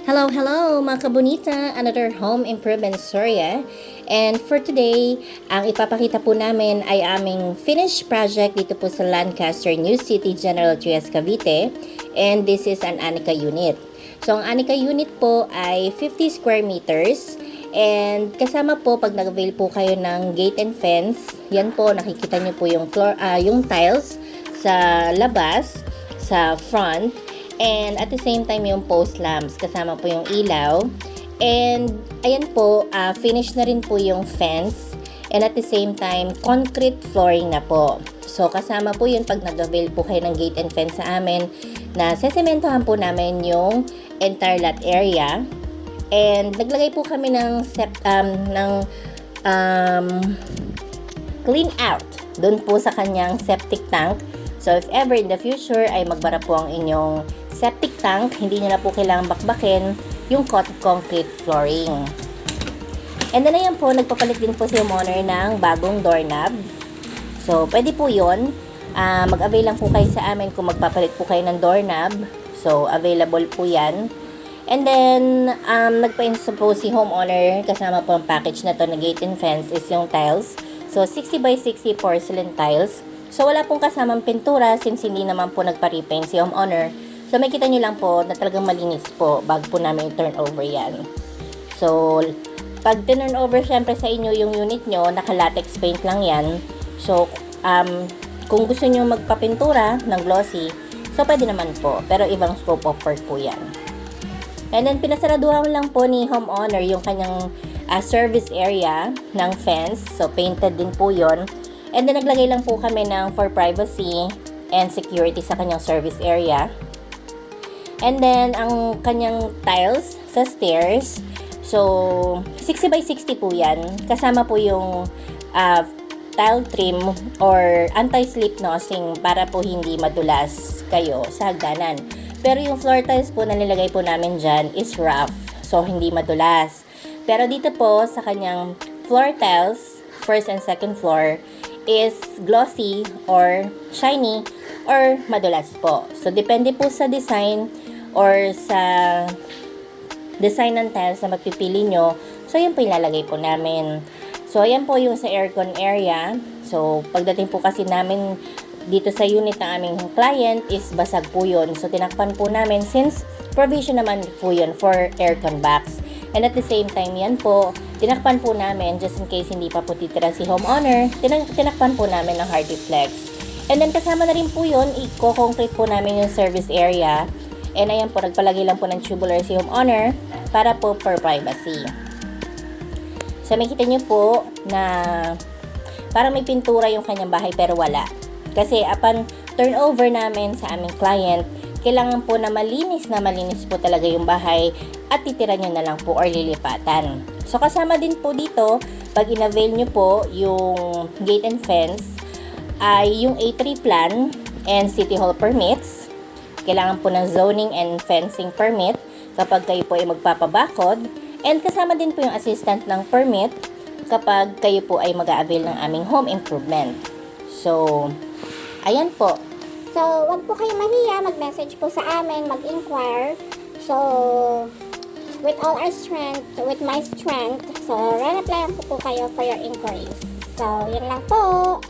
Hello, hello mga kabunita! Another home improvement story. And for today, ang ipapakita po namin ay aming finished project dito po sa Lancaster, New City, General Trias, Cavite. And this is an Anika unit. So ang Anika unit po ay 50 square meters. And kasama po pag nag-avail po kayo ng gate and fence, yan po nakikita nyo po yung floor, yung tiles sa labas, sa front. And at the same time yung post lamps, kasama po yung ilaw. And ayan po, finish na rin po yung fence. And at the same time, concrete flooring na po. So kasama po yun pag nag-avail po kayo ng gate and fence sa amin, na sesementohan po namin yung entire lot area. And naglagay po kami ng clean out doon po sa kanyang septic tank. So if ever in the future ay magbara po ang inyong septic tank, hindi nyo na po kailangang bakbakin yung concrete flooring. And then ayan po, nagpapalit din po si homeowner ng bagong doorknob. So pwede po yun. Mag-avail lang po kayo sa amin kung magpapalit po kayo ng doorknob. So available po yan. And then, nagpa-install po si homeowner, kasama po ang package na to na gate and fence is yung tiles. So 60 by 60 porcelain tiles. So wala pong kasamang pintura since hindi naman po nagpa-repaint si homeowner. So makita nyo lang po na talagang malinis po bago po namin turn over yan. So pag turn over syempre sa inyo yung unit nyo, naka-latex paint lang yan. So kung gusto nyo magpapintura ng glossy, so pwede naman po. Pero ibang scope of work po yan. And then pinasaraduhan lang po ni homeowner yung kanyang service area ng fence. So painted din po yon. And then naglagay lang po kami ng for privacy and security sa kanyang service area. And then ang kanyang tiles sa stairs, so 60 by 60 po yan. Kasama po yung tile trim or anti-slip nozzing para po hindi madulas kayo sa hagdanan. Pero yung floor tiles po na nilagay po namin dyan is rough, so hindi madulas. Pero dito po sa kanyang floor tiles, first and second floor, is glossy or shiny or madulas po. So depende po sa design or sa design ng tiles na magpipili nyo. So yun po ilalagay po namin. So ayan po yung sa aircon area. So pagdating po kasi namin dito sa unit ng aming client is basag po yun. So tinakpan po namin since provision naman po yun for aircon box. And at the same time yan po, tinakpan po namin just in case hindi pa po titira si homeowner, tinakpan po namin ng hardy flex. And then kasama na rin po yun, i-concrete po namin yung service area. And ayan po, nagpalagay lang po ng tubular si homeowner para po for privacy. So makita nyo po na parang may pintura yung kanyang bahay pero wala. Kasi upon turnover namin sa aming client, kailangan po na malinis po talaga yung bahay at titira nyo na lang po or lilipatan. So kasama din po dito, pag in-avail nyo po yung gate and fence, ay yung A3 plan and City Hall permits. Kailangan po ng zoning and fencing permit kapag kayo po ay magpapabakod. And kasama din po yung assistant ng permit kapag kayo po ay mag-a-avail ng aming home improvement. So, ayan po. So, wag po kayo mahiya, mag-message po sa amin, mag-inquire. So, with all our strength, with my strength, so, re-replyan po kayo for your inquiries. So, yun lang po.